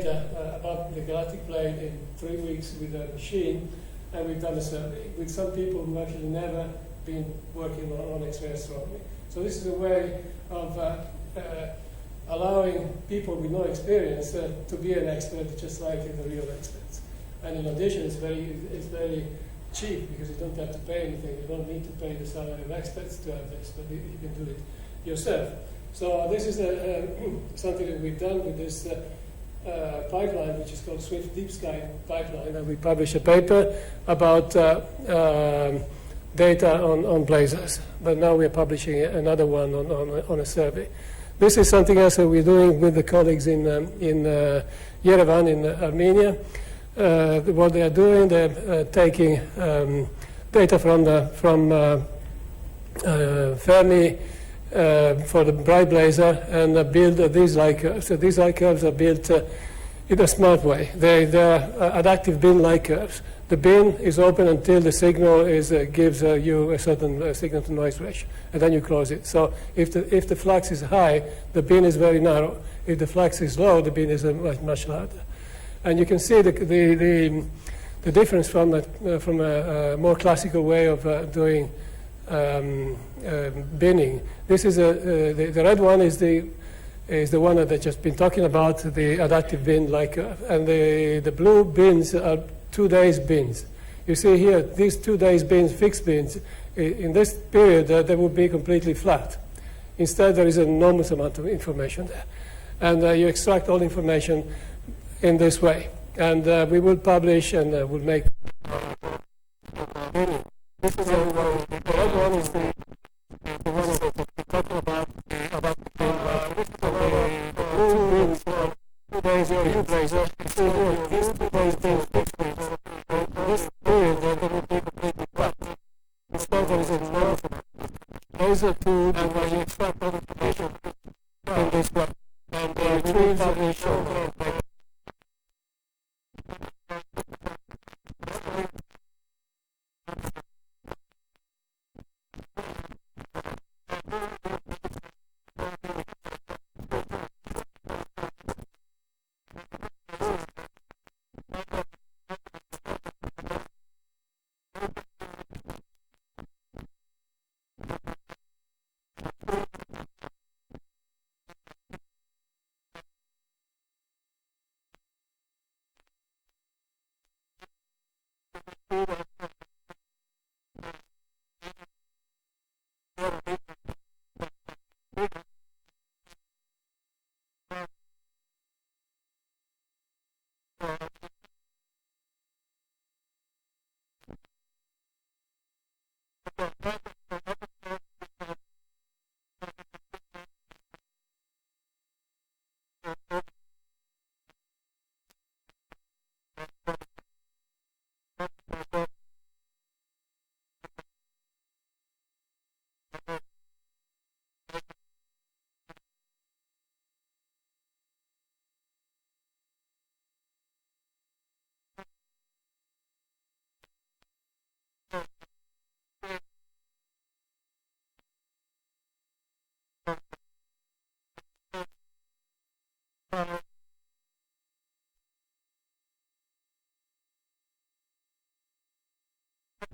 data about the galactic plane in 3 weeks with a machine, and we've done a survey with some people who actually never been working on X-ray astronomy. So this is a way of allowing people with no experience to be an expert, just like the real experts. And in addition, it's very cheap because you don't have to pay anything. You don't need to pay the salary of experts to have this, but you can do it yourself. So this is something that we've done with this pipeline, which is called Swift Deep Sky Pipeline, and we publish a paper about data on blazars. But now we're publishing another one on a survey. This is something else that we're doing with the colleagues in Yerevan in Armenia. What they are doing, they're taking data from Fermi for the bright blazar and build these light curves. So these light curves are built in a smart way. They are adaptive bin light curves. The bin is open until the signal gives you a certain signal to noise ratio, and then you close it. So if the flux is high, the bin is very narrow. If the flux is low, the bin is much larger. And you can see the difference from a more classical way of doing binning. This is the red one is the one that I've just been talking about, the adaptive bin like, and the blue bins are 2 days bins. You see here, these 2 days bins, fixed bins, in this period they would be completely flat. Instead, there is an enormous amount of information there. And you extract all information in this way. And we will publish and we'll make. This is the red one is the one that we're talking about the blue bins for 2 days of blazar. You see here, these 2 days bins, fixed bins. This period they will be completely flat. Instead, there is an enormous laser tube, and where you extract all information in this way. And we will publish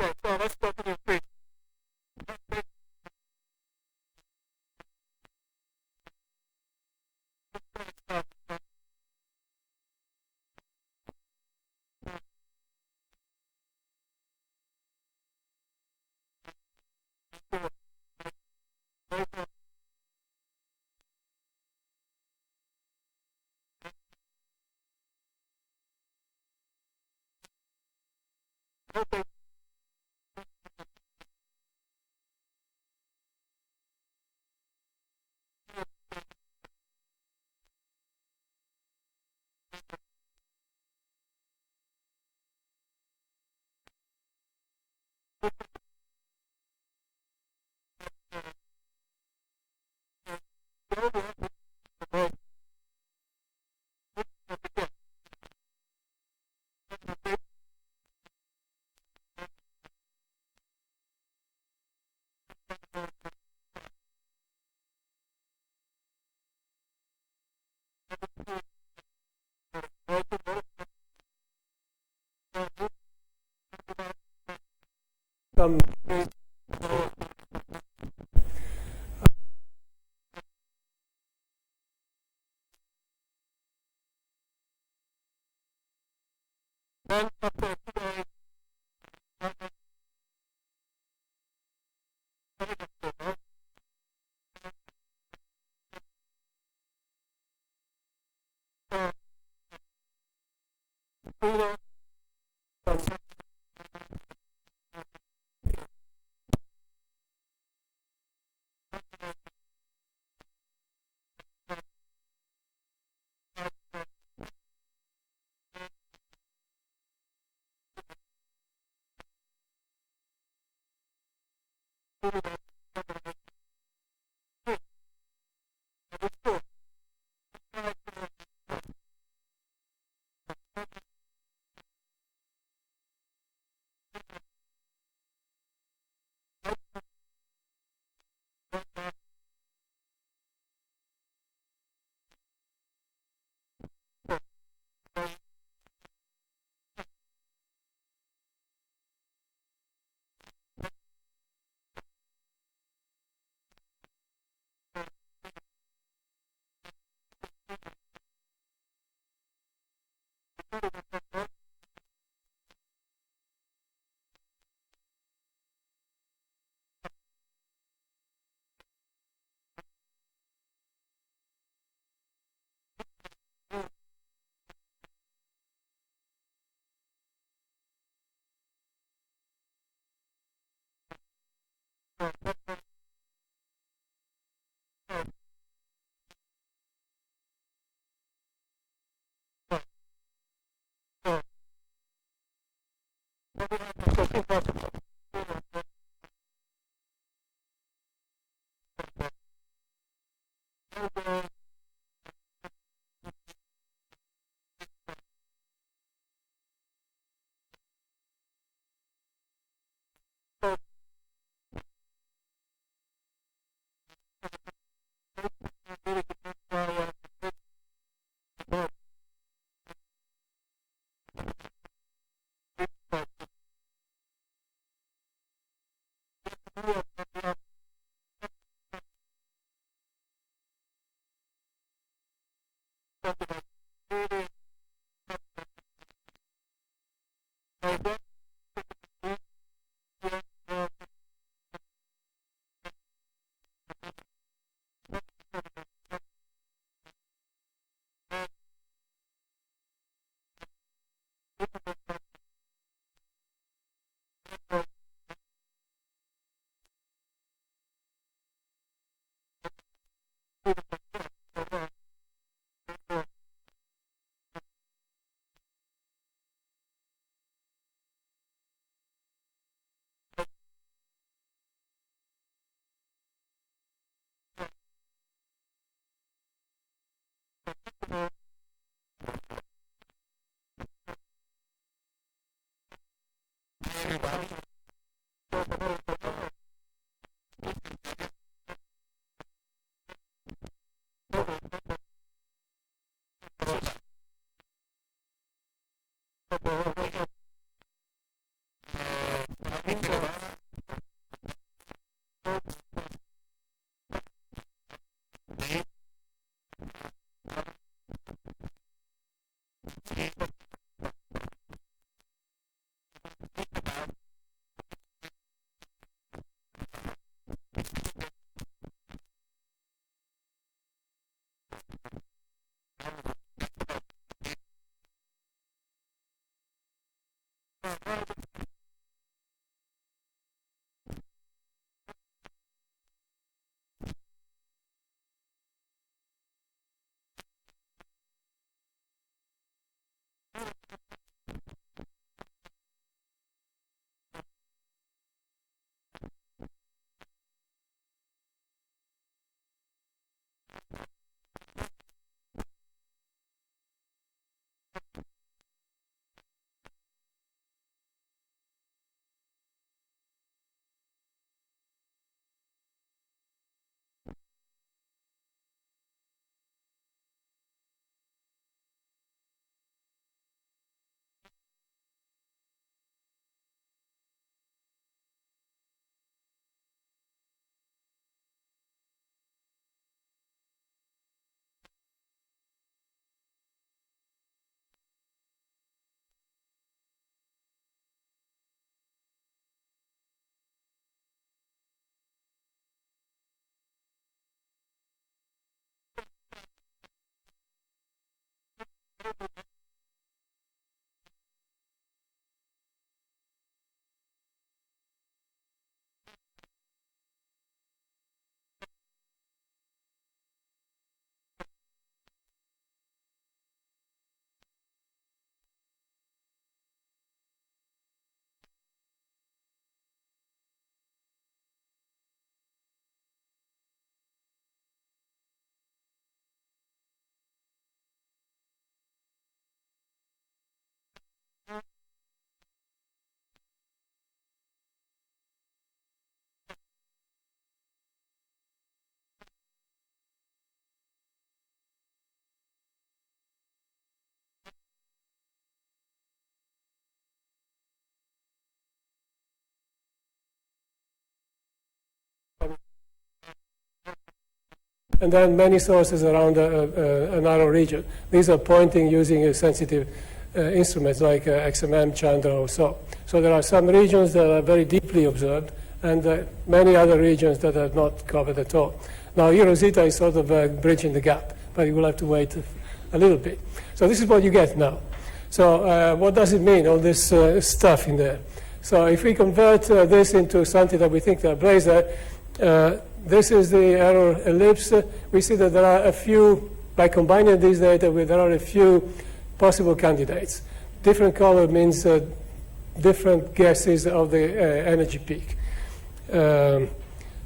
Okay, so let's go to the screen. Okay. Then after today, And then many sources around a narrow region. These are pointing using sensitive instruments like XMM, Chandra, or so. So there are some regions that are very deeply observed, and many other regions that are not covered at all. Now, Rosita is sort of bridging the gap, but you will have to wait a little bit. So this is what you get now. So what does it mean, all this stuff in there? So if we convert this into something that we think are blazar, this is the error ellipse. We see that there are a few, by combining these data, there are a few possible candidates. Different color means different guesses of the energy peak.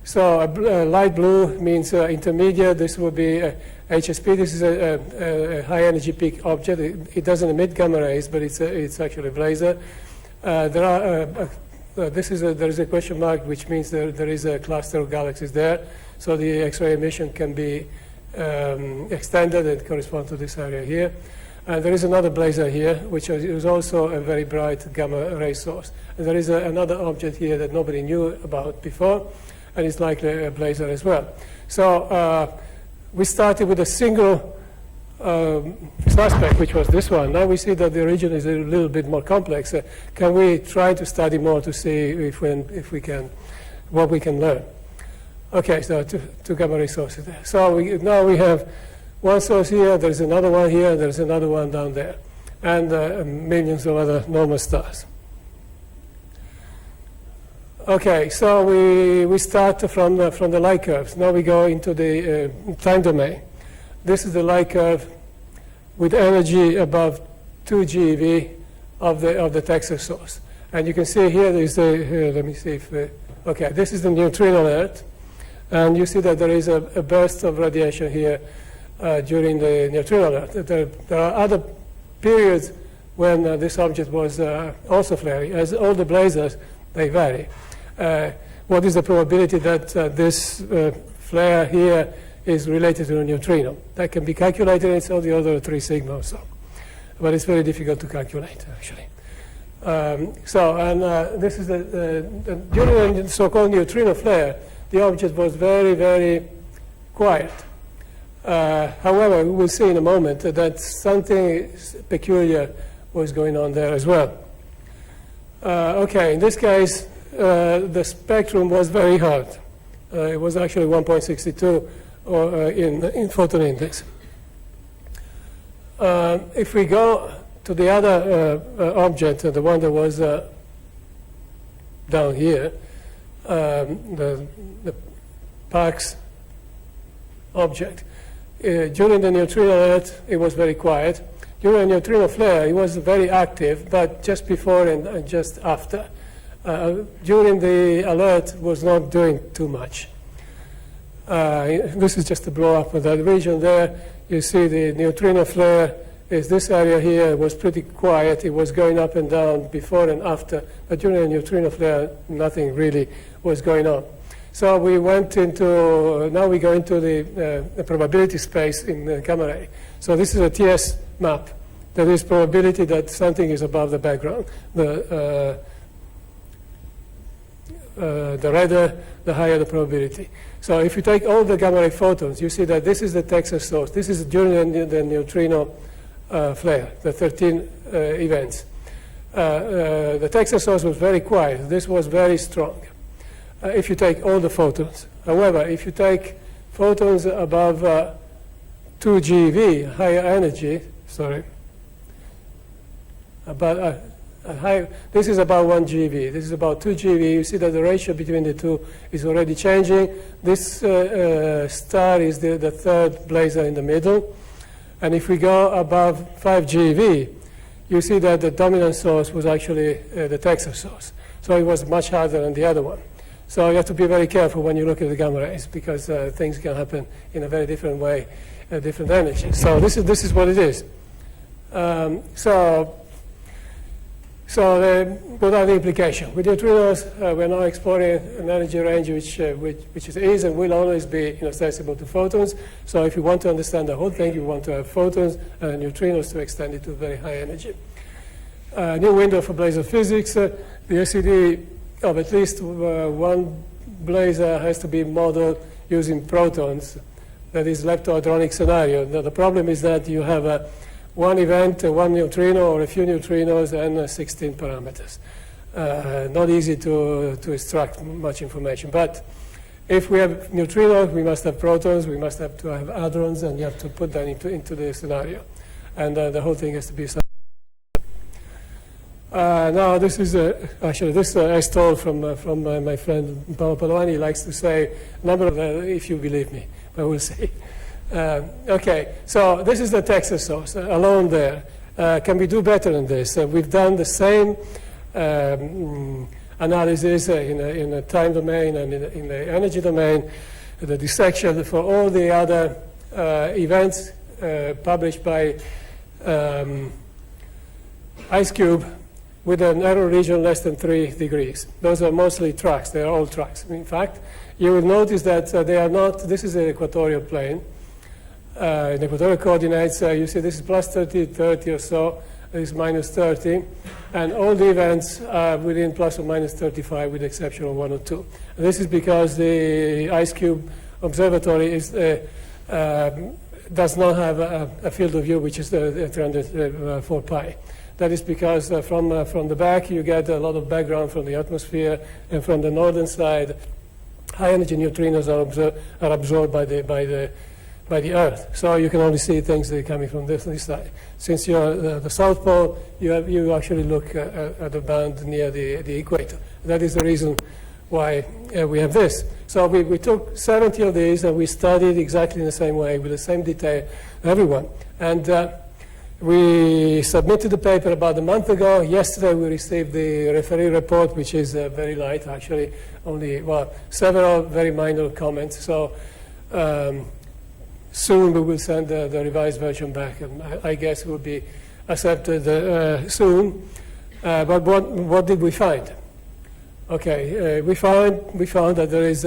So light blue means intermediate. This would be HSP. This is a high energy peak object. It doesn't emit gamma rays, but it's actually a blazar. There is a question mark, which means there is a cluster of galaxies there. So the X-ray emission can be extended and correspond to this area here. And there is another blazar here, which is also a very bright gamma ray source. And there is another object here that nobody knew about before, and it's likely a blazar as well. So we started with a single suspect, which was this one. Now we see that the region is a little bit more complex. Can we try to study more to see if we can, what we can learn? Okay, so two gamma ray sources there. So now we have one source here, there's another one here, there's another one down there, and millions of other normal stars. Okay, so we start from the light curves. Now we go into the time domain. This is the light curve with energy above 2 GeV of the Texas source. And you can see here is the, let me see if, okay, this is the neutrino alert. And you see that there is a burst of radiation here during the neutrino alert. There are other periods when this object was also flaring. As all the blazars, they vary. What is the probability that this flare here is related to a neutrino? That can be calculated. It's all the other 3 sigma or so. But it's very difficult to calculate, actually. This is during the so-called neutrino flare, the object was very, very quiet. However, we will see in a moment that something peculiar was going on there as well. Okay, in this case, the spectrum was very hard. It was actually 1.62 in photon index. If we go to the other object, the one that was down here, the Parkes object, during the neutrino alert, it was very quiet. During the neutrino flare, it was very active, but just before and just after. During the alert, was not doing too much. This is just a blow up of that region there. You see the neutrino flare is this area here. It was pretty quiet. It was going up and down before and after. But during the neutrino flare, nothing really was going on. So we went into, now we go into the probability space in the gamma ray. So this is a TS map. There is probability that something is above the background. The redder, the higher the probability. So if you take all the gamma ray photons, you see that this is the Texas source. This is during the neutrino flare, the 13 events. The Texas source was very quiet. This was very strong. If you take all the photons. However, if you take photons above 2 GeV, higher energy, sorry, This is about 1 GeV. This is about 2 GeV. You see that the ratio between the two is already changing. This star is the third blazar in the middle. And if we go above 5 GeV, you see that the dominant source was actually the Texas source. So it was much harder than the other one. So you have to be very careful when you look at the gamma rays, because things can happen in a very different way, different energy. So this is what it is. What are the implications? With neutrinos, we're now exploring an energy range which is and will always be inaccessible to photons. So if you want to understand the whole thing, you want to have photons and neutrinos to extend it to very high energy. New window for blazar physics. The SED of at least one blazar has to be modeled using protons. That is leptohadronic scenario. Now, the problem is that you have one event, one neutrino or a few neutrinos, and 16 parameters. Not easy to extract much information. But if we have neutrinos, we must have protons, we must have to have hadrons, and you have to put that into the scenario. And the whole thing has to be now, this is actually this I stole from my friend Paolo Giommi. He likes to say number of if you believe me, but we'll see. Okay, so this is the Texas source alone there. Can we do better than this? We've done the same analysis in a time domain and in the energy domain, the dissection for all the other events published by IceCube with an error region less than 3 degrees. Those are mostly tracks. They are all tracks. In fact, you will notice that they are not, this is the equatorial plane. In equatorial coordinates, you see this is plus 30, 30 or so, this is minus 30, and all the events are within plus or minus 35 with the exception of 1 or 2. And this is because the IceCube observatory is, does not have a field of view which is 304 pi. That is because from the back you get a lot of background from the atmosphere, and from the northern side, high energy neutrinos are absorbed by the Earth. So you can only see things that are coming from this side. Since you're the South Pole, you actually look at the band near the equator. That is the reason why we have this. So we took 70 of these and we studied exactly in the same way with the same detail, everyone. And we submitted the paper about a month ago. Yesterday we received the referee report, which is very light, actually, only, well, several very minor comments. So soon we will send the revised version back, and I guess it will be accepted soon. But what did we find? Okay, we found that there is,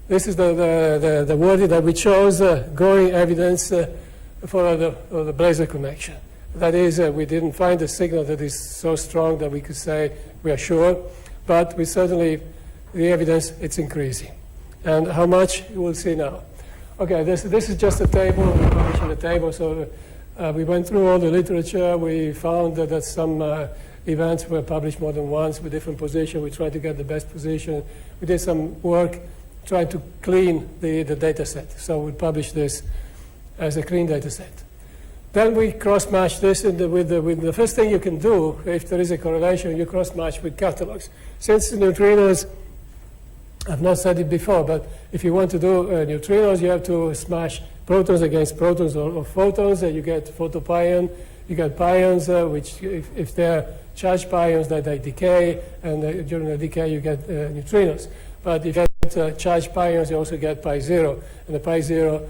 this is the wording that we chose, growing evidence for the blazar connection. That is, we didn't find a signal that is so strong that we could say we are sure, but we certainly, the evidence, it's increasing. And how much, you will see now. Okay, this is just a table, we're publishing a table, so we went through all the literature, we found that some events were published more than once with different positions, we tried to get the best position. We did some work trying to clean the data set, so we published this as a clean data set. Then we cross-match this with the first thing you can do, if there is a correlation, you cross-match with catalogs. Since the neutrinos, I've not said it before, but if you want to do neutrinos, you have to smash protons against protons or photons, and you get photopion, you get pions, which if they're charged pions, that they decay, and during the decay you get neutrinos. But if you get charged pions, you also get pi zero, and the pi zero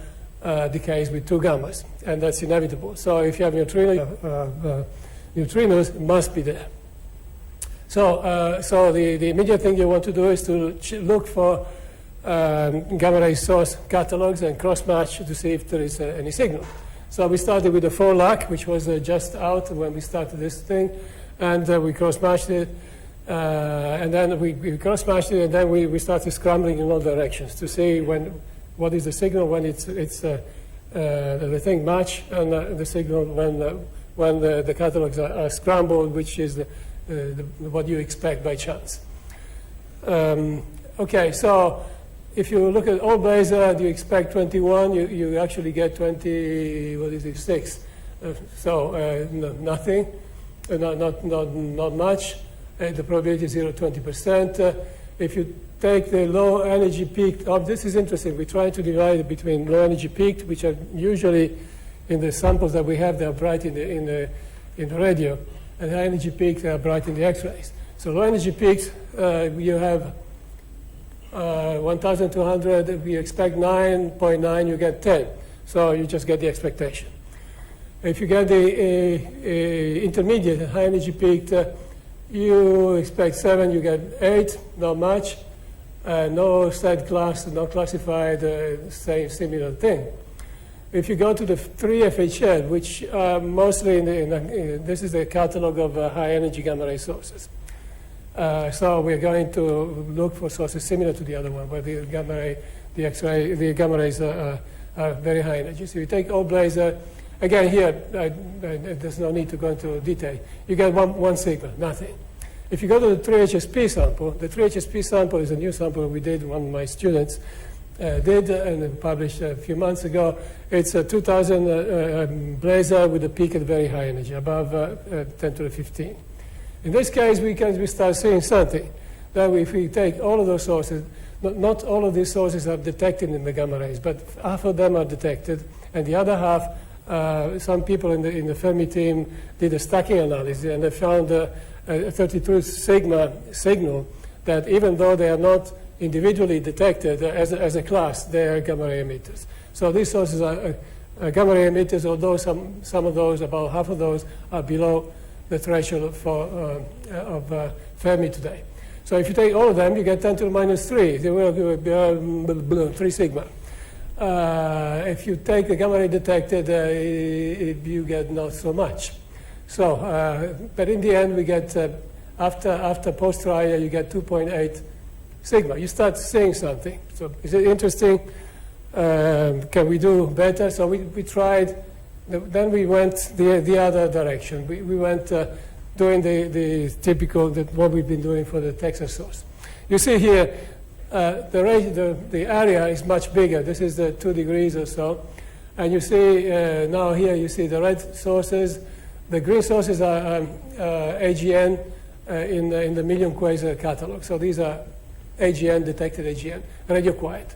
decays with 2 gammas, and that's inevitable. So if you have neutrinos, it must be there. So, so the immediate thing you want to do is to look for gamma ray source catalogs and cross-match to see if there is any signal. So we started with the 4 lac, which was just out when we started this thing, and we cross-matched it, and then we cross-matched it, and then we started scrambling in all directions to see what is the signal when it's the thing match, and the signal when the catalogs are scrambled, which is what you expect by chance. Okay, so if you look at all blazar, you expect 21, you actually get 20, what is it, 6. So nothing. not much. The probability is 0 to 20%. If you take the low energy peaked, this is interesting. We try to divide between low energy peaked, which are usually in the samples that we have, they are bright in the radio, and high energy peaks are bright in the X-rays. So low energy peaks, you have 1,200. We expect 9.9, you get 10. So you just get the expectation. If you get the intermediate high energy peaked, you expect 7, you get 8, not much. No set class, no classified, same similar thing. If you go to the 3 FHL, which are mostly this is the catalog of high energy gamma ray sources. So we're going to look for sources similar to the other one, where the gamma ray, the X-ray, the gamma rays are very high energy. So you take all blazar. Again, here, there's no need to go into detail. You get one sigma, nothing. If you go to the 3HSP sample, the 3HSP sample is a new sample we did, one of my students did and published a few months ago. It's a 2000 blazar with a peak at very high energy, above 10 to the 15. In this case, we start seeing something. That if we take all of those sources, not all of these sources are detected in the gamma rays, but half of them are detected, and the other half, some people in the Fermi team did a stacking analysis, and they found a 32 sigma signal that even though they are not individually detected as a class, they are gamma ray emitters. So these sources are gamma ray emitters, although some of those, about half of those, are below the threshold of Fermi today. So if you take all of them, you get 10 to the minus 3. They will be 3 sigma. If you take the gamma ray detected, you get not so much. So, but in the end, we get, after post-trial, you get 2.8 sigma. You start seeing something. So is it interesting? Can we do better? So we tried. Then we went the other direction. We went doing the typical, what we've been doing for the Texas source. You see here, the area is much bigger. This is the 2 degrees or so. And you see, now here you see the red sources. The green sources are AGN in the million quasar catalog. So these are AGN, detected AGN, radio quiet.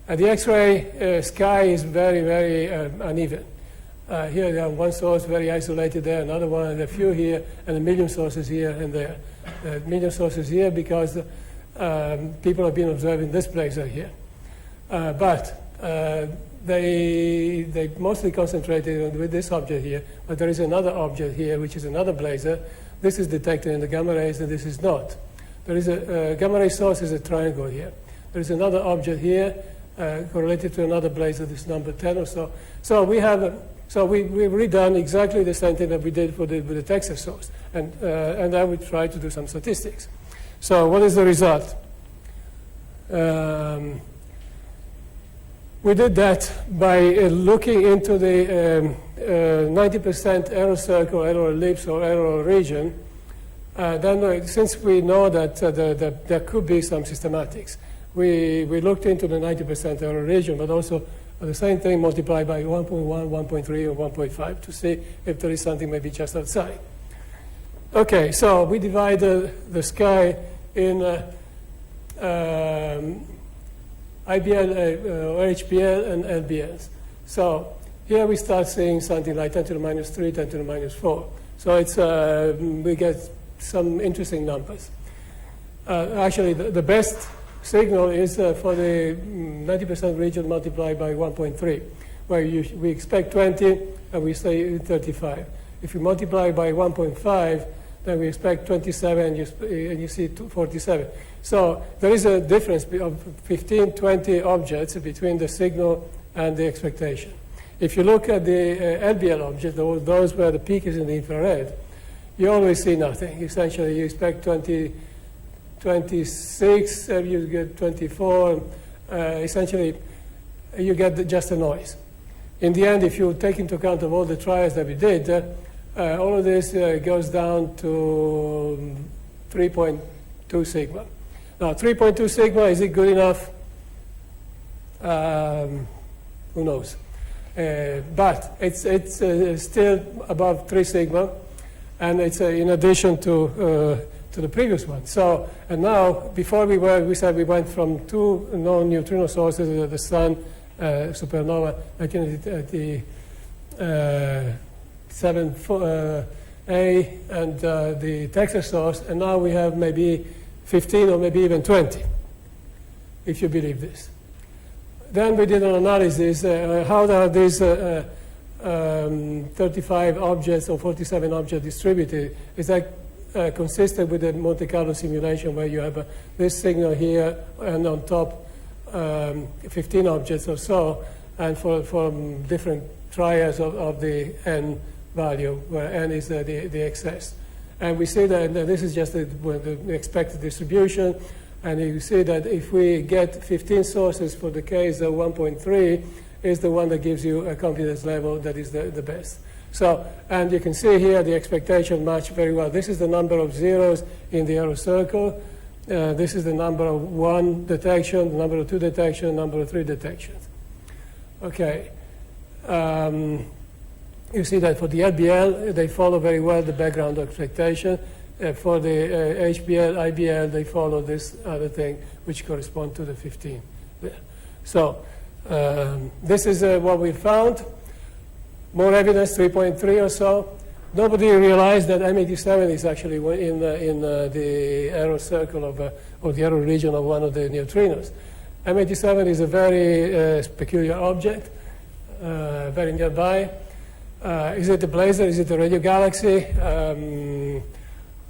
The X-ray sky is very, very uneven. Here you have one source very isolated there, another one, and a few here, and a million sources here and there. A million sources here because people have been observing this blazar here. But they mostly concentrated with this object here, but there is another object here, which is another blazar. This is detected in the gamma rays, and this is not. There is a gamma ray source is a triangle here. There is another object here correlated to another blazar, this number 10 or so. So we have, we've redone exactly the same thing that we did with the Texas source, and then we try to do some statistics. So what is the result? We did that by looking into the 90% error circle, error ellipse, or error region. Then, since we know that there could be some systematics, we looked into the 90% error region, but also the same thing multiplied by 1.1, 1.3, or 1.5 to see if there is something maybe just outside. Okay, so we divide the sky in IBL, or HBL, and LBLs. So here we start seeing something like 10 to the minus 3, 10 to the minus 4. So it's, we get some interesting numbers. Actually, the best signal is for the 90% region multiplied by 1.3, where we expect 20 and we say 35. If you multiply by 1.5, then we expect 27 and you see 47. So there is a difference of 15, 20 objects between the signal and the expectation. If you look at the LBL object, those where the peak is in the infrared, you always see nothing. Essentially, you expect 20, 26, you get 24. Essentially, you get just a noise. In the end, if you take into account of all the trials that we did, all of this goes down to 3.2 sigma. Now, 3.2 sigma, is it good enough? Who knows? But it's still above 3 sigma. And it's in addition to the previous one. So, and now, before we said we went from 2 known neutrino sources, the sun, supernova, 1987A, and the Texas source, and now we have maybe 15 or maybe even 20, if you believe this. Then we did an analysis, how are these 35 objects or 47 objects distributed? Is that consistent with the Monte Carlo simulation where you have this signal here and on top 15 objects or so, and for different triads of the n value, where n is the excess. And we see that this is just the expected distribution, and you see that if we get 15 sources for the case of 1.3, is the one that gives you a confidence level that is the best. So, and you can see here the expectation match very well. This is the number of zeros in the error circle. This is the number of 1 detection, the number of 2 detection, number of 3 detections. Okay. You see that for the LBL, they follow very well the background expectation. For the HBL, IBL, they follow this other thing, which corresponds to the 15. So this is what we found. More evidence, 3.3 or so. Nobody realized that M87 is actually in the error circle or the error region of one of the neutrinos. M87 is a very peculiar object, very nearby. Is it a blazar? Is it a radio galaxy?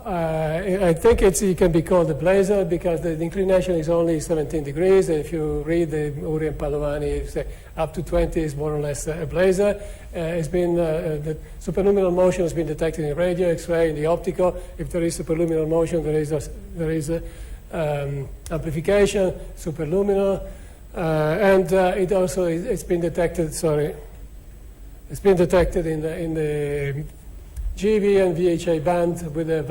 I think it can be called a blazar because the inclination is only 17 degrees. And if you read the Uri and Padovani, say up to 20 is more or less a blazar. It's been the superluminal motion has been detected in radio, X-ray, in the optical. If there is superluminal motion, there is amplification, superluminal, and it also it's been detected. Sorry, it's been detected in the GV and VHA band with a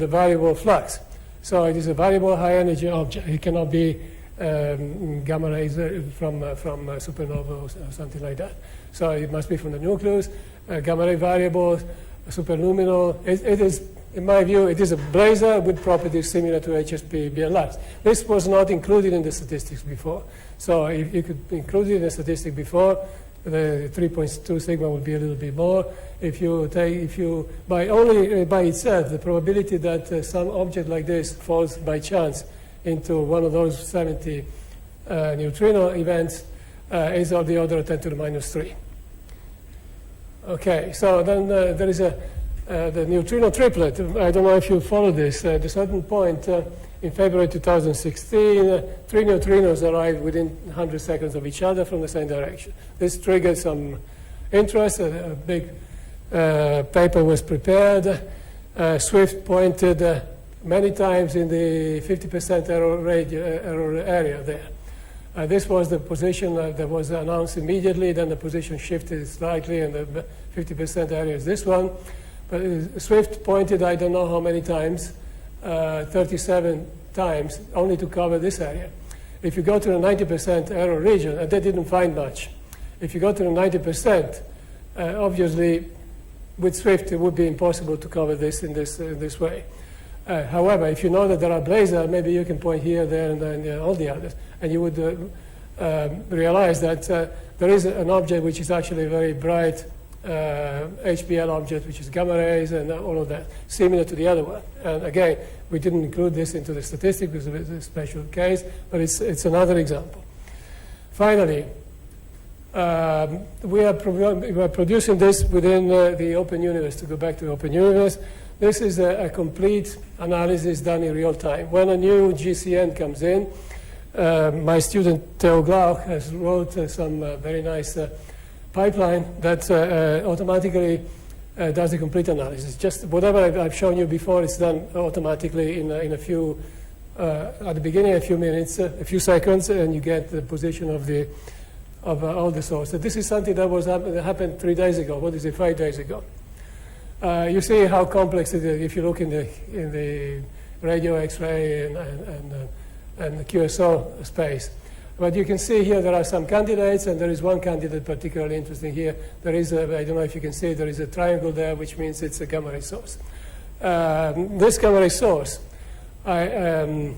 variable flux. So it is a variable high energy object. It cannot be gamma rays from supernova or something like that. So it must be from the nucleus. Gamma ray variable, superluminal. It is, in my view, it is a blazar with properties similar to HSP BLRs. This was not included in the statistics before. So if you could include it in the statistic before, the 3.2 sigma would be a little bit more. If you by itself, the probability that some object like this falls by chance into one of those 70 neutrino events is of the order of 10 to the minus 3. Okay, so then there is the neutrino triplet. I don't know if you follow this. At a certain point in February 2016, 3 neutrinos arrived within 100 seconds of each other from the same direction. This triggered some interest. A big paper was prepared. Swift pointed many times in the 50% error area there. This was the position that was announced immediately. Then the position shifted slightly, and the 50% area is this one. But Swift pointed, I don't know how many times, 37 times, only to cover this area. If you go to the 90% error region, and they didn't find much. If you go to the 90%, obviously, with Swift, it would be impossible to cover this in this way. However, if you know that there are blazars, maybe you can point here, there, and then all the others, and you would realize that there is an object which is actually a very bright HBL object, which is gamma rays and all of that, similar to the other one. And again, we didn't include this into the statistic because it's a special case, but it's another example. Finally, we are producing this within the open universe. To go back to the open universe, this is a complete analysis done in real time. When a new GCN comes in, my student Theo Glauch has wrote some very nice pipeline that automatically does the complete analysis. Just whatever I've shown you before, it's done automatically in a few, at the beginning, a few minutes, a few seconds, and you get the position of all the sources. This is something that happened 3 days ago. What is it, 5 days ago? You see how complex it is if you look in the radio, X-ray, and the QSO space. But you can see here there are some candidates, and there is one candidate particularly interesting here. There is a, I don't know if you can see, there is a triangle there, which means it's a gamma ray source. This gamma ray source, I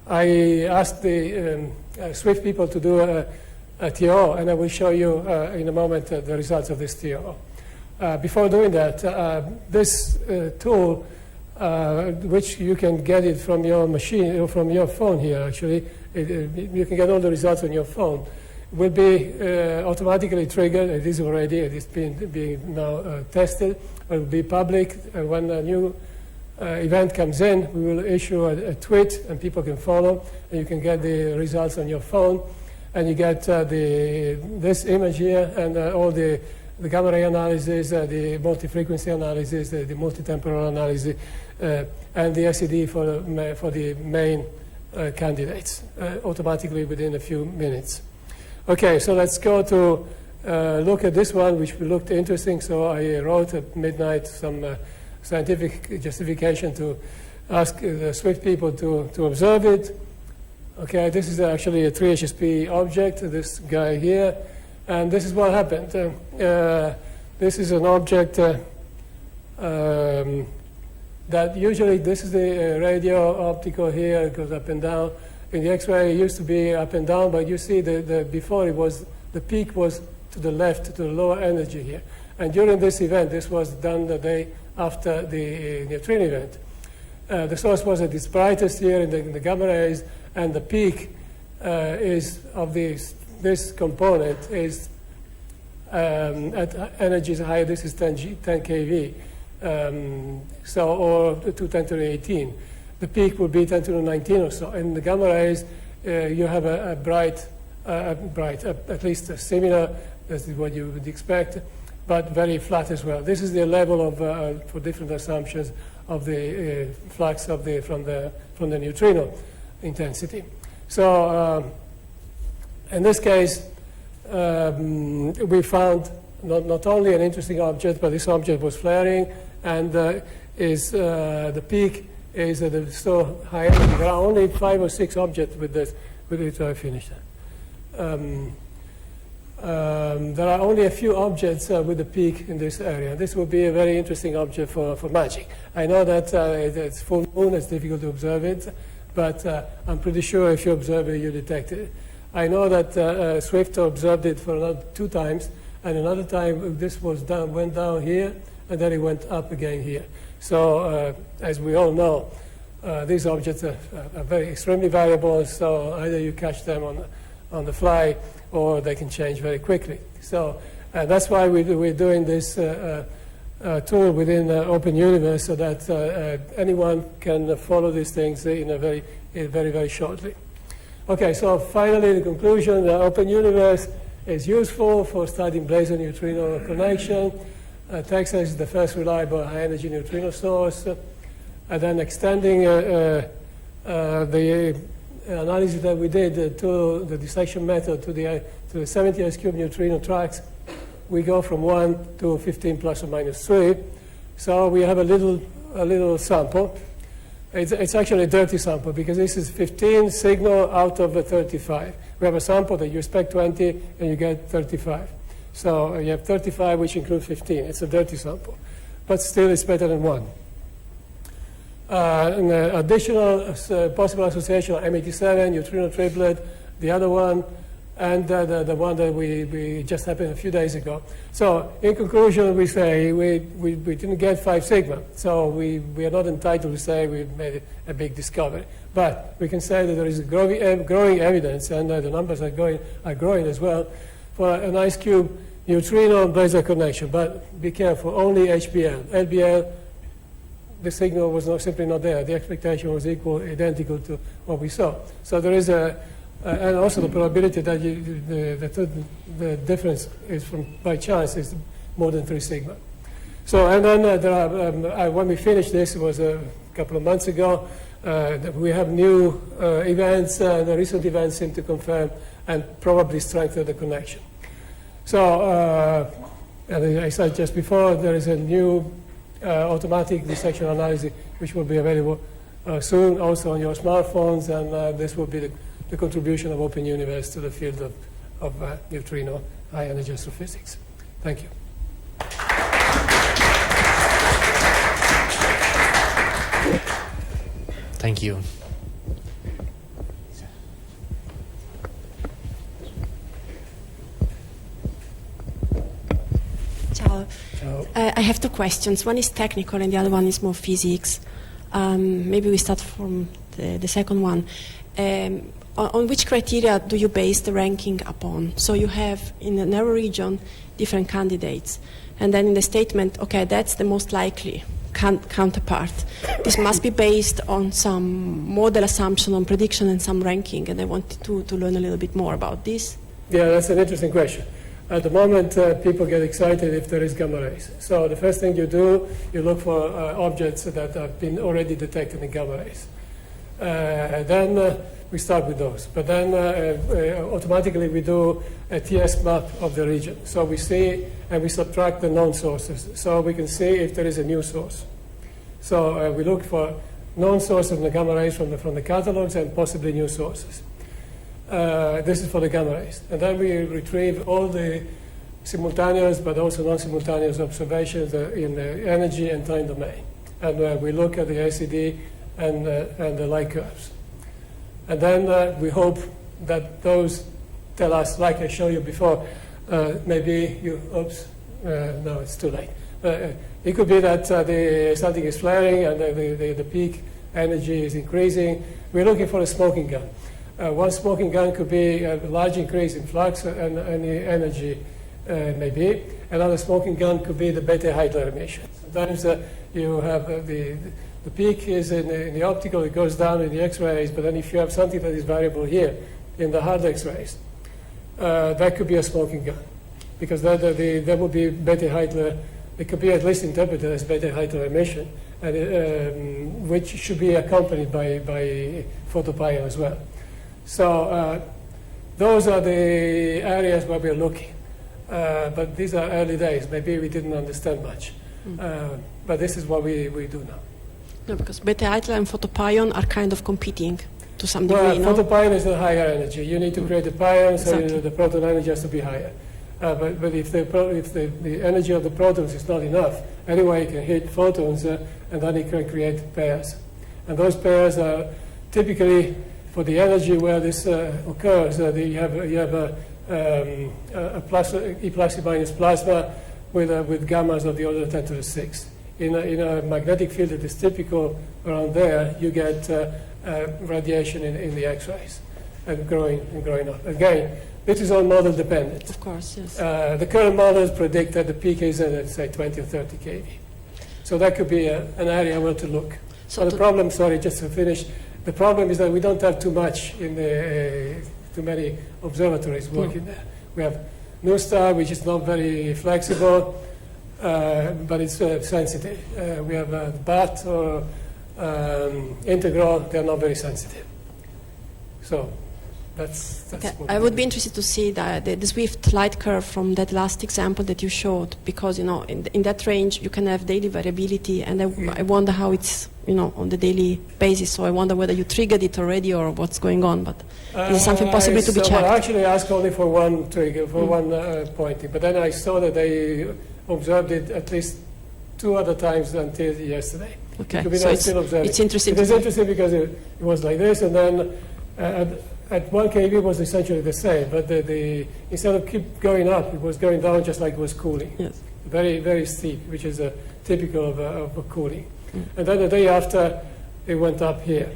asked the Swift people to do a TO, and I will show you in a moment the results of this TO. Before doing that, this tool, which you can get it from your machine, or from your phone here actually, you can get all the results on your phone, will be automatically triggered. It is already, it is being now tested. It will be public. When a new event comes in, we will issue a tweet, and people can follow, and you can get the results on your phone, and you get this image here, and all the gamma ray analysis, the multi-frequency analysis, the multi-temporal analysis, and the SED for the main candidates automatically within a few minutes. Okay, so let's go to look at this one, which looked interesting. So I wrote at midnight some scientific justification to ask the Swift people to observe it. Okay, this is actually a 3HSP object, this guy here. And this is what happened. This is an object that usually, this is the radio optical here, it goes up and down. In the X-ray, it used to be up and down, but you see before it was, the peak was to the left, to the lower energy here. And during this event, this was done the day after the neutrino event. The source was at its brightest here in the gamma rays, and the peak is of this component is at energies higher. This is 10 keV, or 210 to the 18. The peak will be 10 to the 19 or so. In the gamma rays, you have a bright, at least a similar, that's what you would expect, but very flat as well. This is the level of, for different assumptions, of the flux of from the neutrino intensity. So in this case, we found not only an interesting object, but this object was flaring, and the peak is so high energy. There are only 5 or 6 objects with this. With it, I finished. There are only a few objects with the peak in this area. This will be a very interesting object for magic. I know that it's full moon, it's difficult to observe it, but I'm pretty sure if you observe it, you detect it. I know that Swift observed it for another 2 times, and another time this went down here, and then it went up again here. So as we all know, these objects are very extremely variable, so either you catch them on the fly, or they can change very quickly. So that's why we're doing this tool within Open Universe, so that anyone can follow these things very, very shortly. Okay, so finally, the conclusion: the Open Universe is useful for studying blazar-neutrino connection. Texas is the first reliable high-energy neutrino source, and then extending the analysis that we did to the dissection method to the 70 s³ neutrino tracks, we go from 1 to 15 plus or minus 3. So we have a little sample. It's actually a dirty sample, because this is 15 signal out of the 35. We have a sample that you expect 20 and you get 35. So you have 35, which includes 15. It's a dirty sample, but still it's better than 1. An additional possible association of M87, neutrino triplet, the other one, and the one that we just happened a few days ago. So in conclusion, we say we didn't get 5 sigma, so we are not entitled to say we made a big discovery. But we can say that there is growing evidence, and the numbers are growing as well, for an ice cube neutrino-blazar connection. But be careful, only HBL. LBL, the signal was simply not there. The expectation was identical to what we saw. So there is and also the probability that the difference is by chance is more than 3 sigma. So, and then there are, when we finished this, it was a couple of months ago, we have new events, the recent events seem to confirm and probably strengthen the connection. So, and I said just before, there is a new automatic dissection analysis which will be available soon, also on your smartphones, and this will be the contribution of open universe to the field of neutrino high energy astrophysics. Thank you. Thank you. Ciao. Ciao. I have two questions. One is technical and the other one is more physics. Maybe we start from the second one. On which criteria do you base the ranking upon? So you have in a narrow region different candidates, and then in the statement, okay, that's the most likely counterpart. This must be based on some model assumption on prediction and some ranking, and I wanted to learn a little bit more about this. Yeah, that's an interesting question. At the moment, people get excited if there is gamma rays. So the first thing you do, you look for objects that have been already detected in gamma rays. Then we start with those. But then automatically we do a TS map of the region. So we see and we subtract the known sources. So we can see if there is a new source. So we look for known sources in the gamma rays from the catalogs and possibly new sources. This is for the gamma rays. And then we retrieve all the simultaneous but also non-simultaneous observations in the energy and time domain. And we look at the LCD and the light curves. And then we hope that those tell us, like I showed you before, maybe you, oops, no, it's too late. It could be that something is flaring and the peak energy is increasing. We're looking for a smoking gun. One smoking gun could be a large increase in flux and energy, maybe. Another smoking gun could be the beta-Heitler emission. Sometimes you have the peak is in the optical, it goes down in the X-rays, but then if you have something that is variable here in the hard X-rays, that could be a smoking gun, because that would be beta-Heitler. It could be at least interpreted as beta-Heitler emission, and which should be accompanied by photopion as well. So those are the areas where we're looking. But these are early days. Maybe we didn't understand much. But this is what we do now. No, because beta-Heitler and photopion are kind of competing to some degree. Well, photopion is the higher energy. You need to create a pion, so exactly. The proton energy has to be higher. But if the energy of the protons is not enough, anyway, you can hit photons, and then you can create pairs. And those pairs are typically, for the energy where this occurs, you have a plus, E plus E minus plasma with gammas of the order of 10 to the 6. In a magnetic field that is typical around there, you get radiation in the X-rays and growing up. Again, this is all model dependent. Of course, yes. The current models predict that the peak is at, say, 20 or 30 keV. So that could be an area where to look. So the problem, sorry, just to finish, the problem is that we don't have too many observatories working there. We have NuSTAR, which is not very flexible, but it's sensitive. We have BAT or Integral, they're not very sensitive. So that's okay. I would be interested to see the swift light curve from that last example that you showed, because in that range you can have daily variability, and I wonder how it's on the daily basis. So I wonder whether you triggered it already or what's going on. But is it something possibly to be checked? Well, actually, I asked only for one trigger, for one pointing, but then I saw that they observed it at least 2 other times until yesterday. Okay, so it's interesting. It is interesting because it was like this, and then at 1 kV it was essentially the same, but instead of keep going up, it was going down just like it was cooling. Yes. Very, very steep, which is typical of a cooling. And then the day after, it went up here.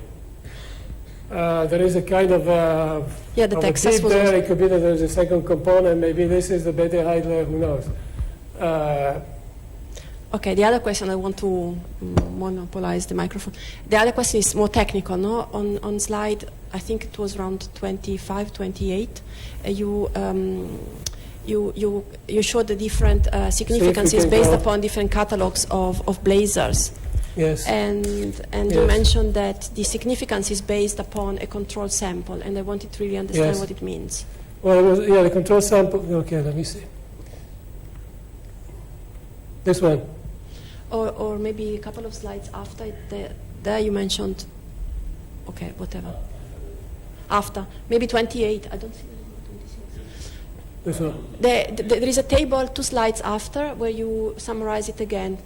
There is a kind of the Texas was there. It could be that there's a second component. Maybe this is the beta-Heitler. Who knows? Okay, the other question, I want to monopolize the microphone. The other question is more technical. No, on slide, I think it was around 25, 28. You showed the different significances based upon different catalogs of blazars. Yes. And yes. You mentioned that the significance is based upon a control sample, and I wanted to really understand what it means. Well, the control sample. Okay, let me see. This one. Or maybe a couple of slides after there you mentioned. Okay, whatever. after? Maybe 28. I don't see. This one. There is a table 2 slides after where you summarize it again.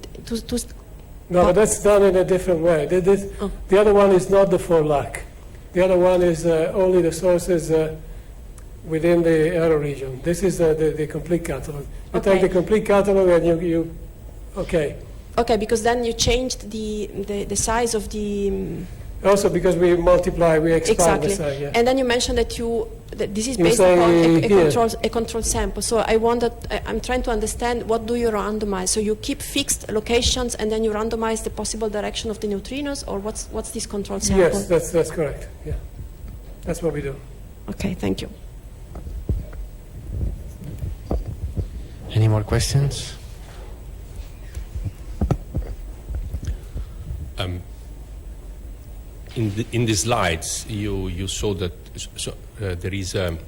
No, but that's done in a different way. The other one is not the for luck. The other one is only the sources within the error region. This is the complete catalog. You take the complete catalog and you okay. Okay, because then you changed the size of the... Also because we multiply, we expand exactly. the size. Yeah. And then you mentioned that this is based upon a control sample. So I'm trying to understand, what do you randomize? So you keep fixed locations and then you randomize the possible direction of the neutrinos, or what's this control sample? Yes, that's correct. Yeah, that's what we do. Okay, thank you. Any more questions? In the slides, you saw that there is an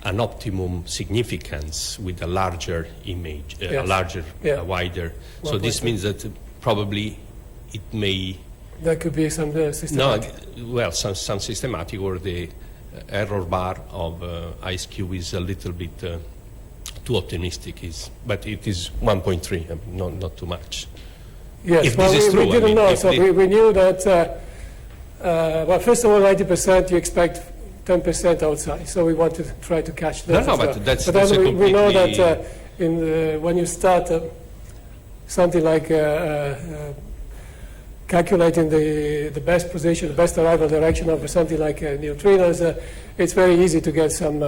optimum significance with a larger image, yes. a larger, wider. So this means that probably it may... There could be some systematic. No, well, some systematic, or the error bar of Ice Cube is a little bit too optimistic, but it is 1.3, I mean, not too much. Yes, if well, this is true, we didn't know, so we knew that, well, first of all, 90% you expect 10% outside, so we want to try to catch that. No, but that's then we know that when you start something like calculating the best position, the best arrival direction of something like neutrinos, it's very easy to get some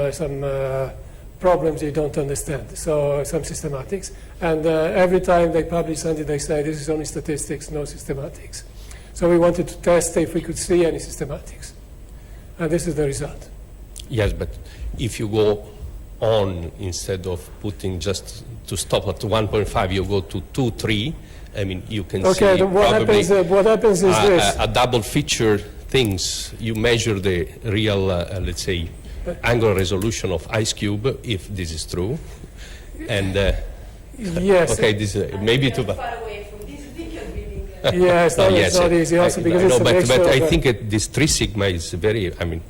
problems you don't understand, so some systematics. And every time they publish something, they say, this is only statistics, no systematics. So we wanted to test if we could see any systematics. And this is the result. Yes, but if you go on, instead of putting just to stop at 1.5, you go to 2, 3, I mean, you can see what happens is this. A double feature things. You measure the real, let's say, angular resolution of Ice Cube, if this is true. And yes. Okay, this maybe too bad. Far away from this beacon reading. Yes, it's not easy also because it's a mixture but I of, think this 3 sigma is very, I mean...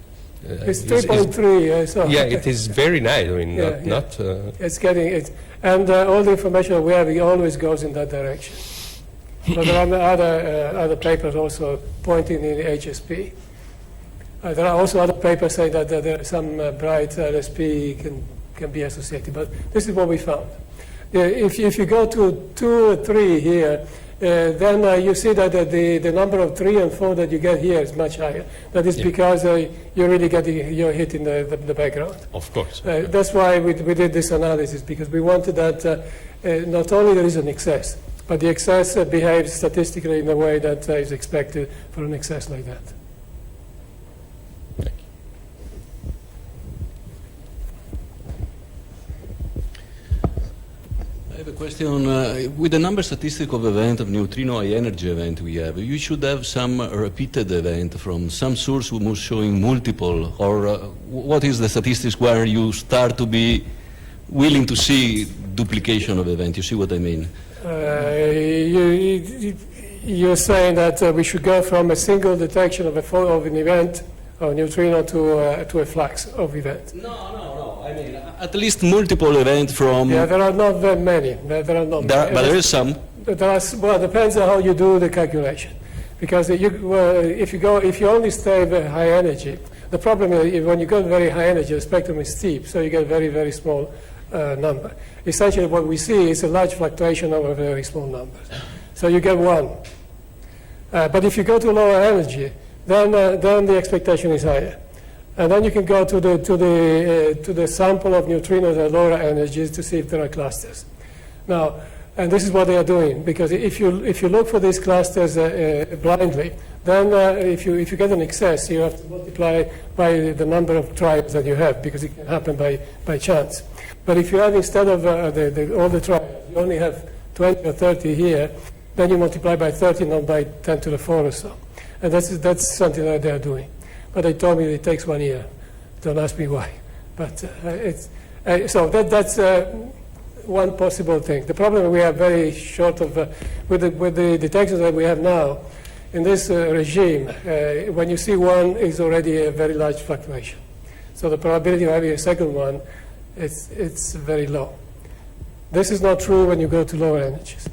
it's 3.3. So yeah, it is very nice. I mean, not... It's getting it. And all the information we have, it always goes in that direction. But there are other papers also pointing in the HSP. There are also other papers saying that there are some bright LSP can be associated, but this is what we found. If you go to 2 or 3 here, then you see that the number of 3 and 4 that you get here is much higher. That is because you're really getting your hit in the background. Of course. That's why we did this analysis, because we wanted that not only there is an excess, but the excess behaves statistically in a way that is expected for an excess like that. I have a question. With the number statistic of event of neutrino high energy event we have, you should have some repeated event from some source who was showing multiple, or what is the statistics where you start to be willing to see duplication of event? You see what I mean? You're saying that we should go from a single detection of an event of neutrino to a flux of event. No. I mean, at least multiple events from... Yeah, there are not that many. There are not many. But there is some. Well, it depends on how you do the calculation. Because if you only stay very high energy, the problem is when you go very high energy, the spectrum is steep, so you get a very, very small number. Essentially, what we see is a large fluctuation over very small numbers. So you get 1. But if you go to lower energy, then the expectation is higher. And then you can go to the sample of neutrinos at lower energies to see if there are clusters. Now, and this is what they are doing, because if you look for these clusters blindly, then if you get an excess, you have to multiply by the number of trials that you have, because it can happen by chance. But if you have, instead of all the trials, you only have 20 or 30 here, then you multiply by 30, not by 10 to the 4 or so. And that's something that they are doing. But they told me it takes 1 year. Don't ask me why. But so that's one possible thing. The problem we are very short of, with the detectors that we have now, in this regime, when you see one, is already a very large fluctuation. So the probability of having a second one, it's very low. This is not true when you go to lower energies.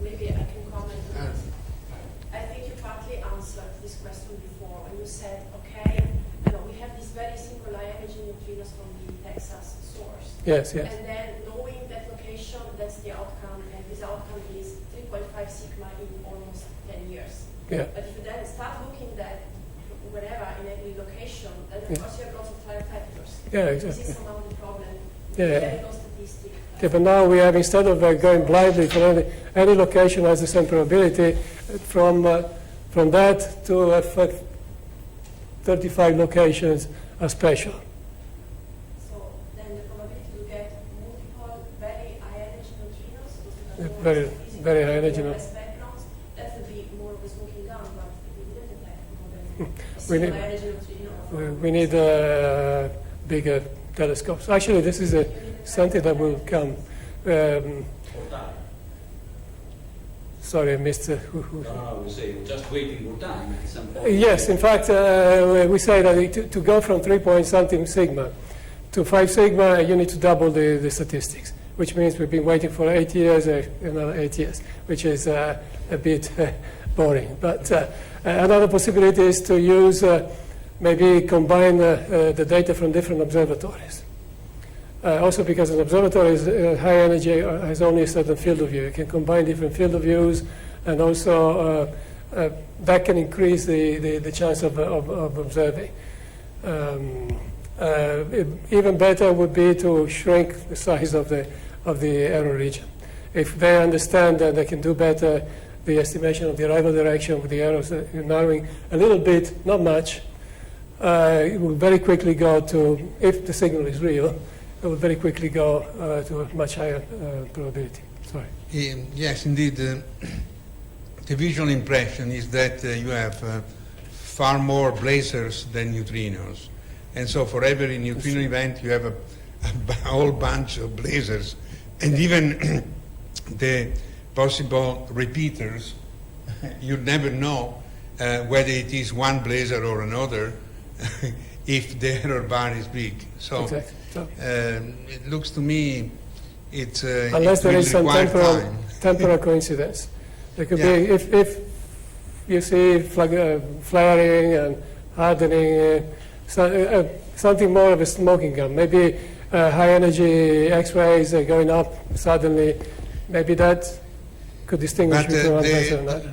Maybe I can comment on this. I think you partly answered this question before when you said, okay, we have these very simple high energy neutrinos from the Texas source. Yes, yes. And then knowing that location, that's the outcome, and this outcome is 3.5 sigma in almost 10 years. Yeah. But if you then start looking at whatever in every location, then of course you have lots of time factors. Yeah, This exactly. is somehow the problem. Yeah. Very low statistic. Yeah, but now we have, instead of going blindly for any location has the same probability, from that to 35 locations are special. So then the probability to get multiple very high energy neutrinos, Yeah, those very- more physical, very high energy more neu- less backgrounds, that would be more of a smoking gun, but we didn't detect more than a We single need- energy neutrino. We need bigger telescopes. Actually, this is something that will come. Sorry, I missed. Who? No, we say just waiting for time at some point. Yes, in fact, we say that to go from 3 point something sigma to 5 sigma, you need to double the statistics, which means we've been waiting for 8 years, another 8 years, which is a bit boring. But another possibility is to use, maybe combine the data from different observatories. Also because an observatory is high energy, has only a certain field of view. You can combine different field of views, and also that can increase the chance of observing. Even better would be to shrink the size of the error region. If they understand that they can do better the estimation of the arrival direction with the errors narrowing a little bit, not much, it will very quickly go to, if the signal is real, it will very quickly go to a much higher probability. Sorry. Yes, indeed. The visual impression is that you have far more blazars than neutrinos. And so for every neutrino event, you have a whole bunch of blazars. And even the possible repeaters, you never know whether it is one blazar or another if the error bar is big. So Exactly. So, it looks to me it's unless it there will is some require time. temporal coincidence. There could Yeah. be, if you see flaring and hardening, something more of a smoking gun, maybe high energy X-rays going up suddenly, maybe that could distinguish But, between one blazer and another.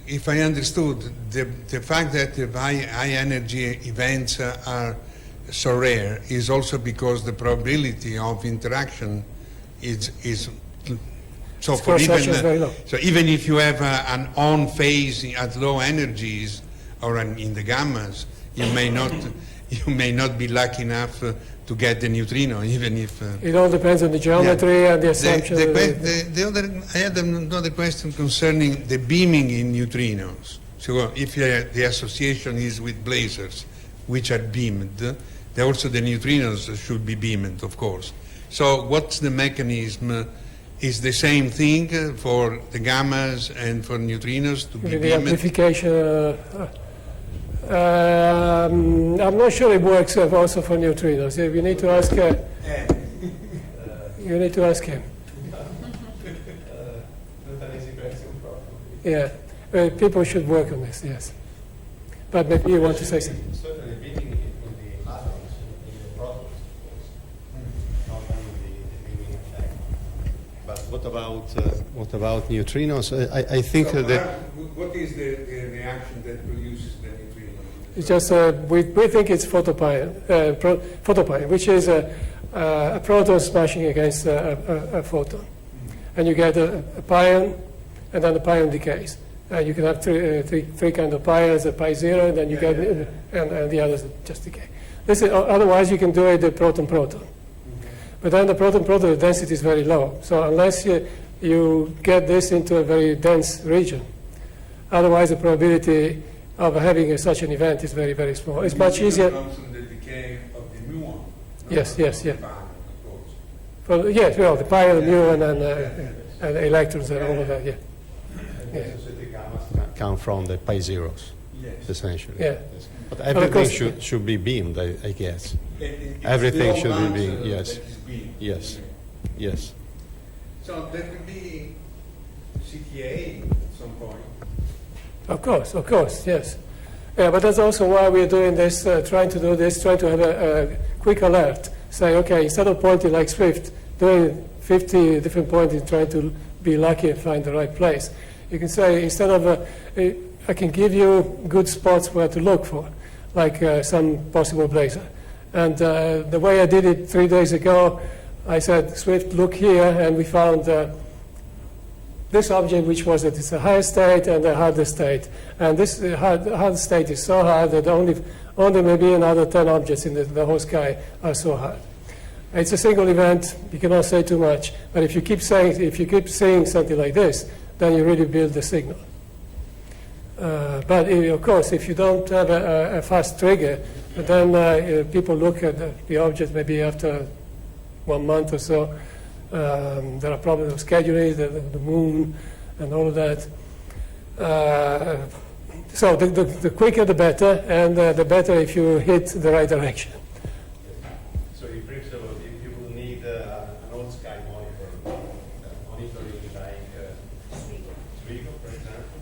If I understood, the fact that the high energy events are so rare is also because the probability of interaction is so for cross-section is very low. so even if you have an on phase at low energies or in the gammas, you may not be lucky enough to get the neutrino, even if It all depends on the geometry and the assumption. I had another question concerning the beaming in neutrinos. So if the association is with blazars, which are beamed, also the neutrinos should be beamed, of course. So what's the mechanism? Is the same thing for the gammas and for neutrinos to be the beamed? amplification. I'm not sure it works also for neutrinos. You need to ask. You need to ask him. Yeah, people should work on this. Yes, but maybe you want to say something. Certainly beaming in the atoms, in the protons, not only the beaming effect. But what about neutrinos? I think So that what is the reaction that produces the neutrino? It's just we think it's photopion, which is a proton smashing against a photon, and you get a pion, and then the pion decays. You can have three kind of pions, a pi zero, and then you get and the others just decay. This is, otherwise, you can do it the proton-proton. But then the proton-proton, the density is very low. So unless you get this into a very dense region, otherwise the probability of having such an event is very, very small. It's much easier. Comes from the decay of the muon. Yes, yes, yeah. Of course. Yes, well, the pi and the mu and electrons and all of that, yeah. associated gammas come from the pi zeros, Yes. essentially. Yeah. Yes. But of everything course- should be beamed, I guess. It's Everything the should be old beamed, answer yes. that is beamed. Yes. Yes. So there will be CTA at some point. Of course, yes. Yeah, but that's also why we're doing this, trying to have a quick alert. Say, okay, instead of pointing like Swift, doing 50 different pointing, trying to be lucky and find the right place. You can say, instead of, I can give you good spots where to look for, like some possible blazar. And the way I did it 3 days ago, I said, Swift, look here, and we found this object, which was that it's a higher state and a harder state. And this hard state is so hard that only maybe another 10 objects in the whole sky are so hard. It's a single event. You cannot say too much. But if you keep saying something like this, then you really build the signal. But of course, if you don't have a fast trigger, then people look at the object maybe after 1 month or so. There are problems of scheduling, the moon, and all of that. So the quicker the better, and the better if you hit the right direction. So in principle, if you will need an old sky monitor, monitoring like Swigo, for example,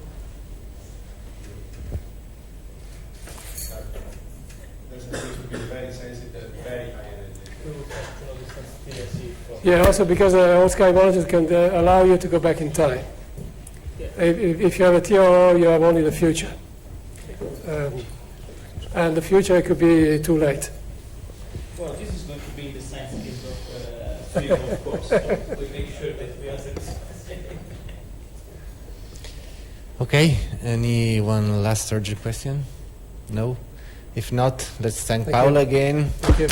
there's to be very sensitive, very high energy. Yeah, also because all sky monitors can allow you to go back in time. If you have a TRO, you have only the future. And the future it could be too late. Well, this is going to be the science case of Swigo, of course. So we make sure that we answer this question. Okay, anyone last urgent question? No? If not, let's thank Paolo again. Thank you.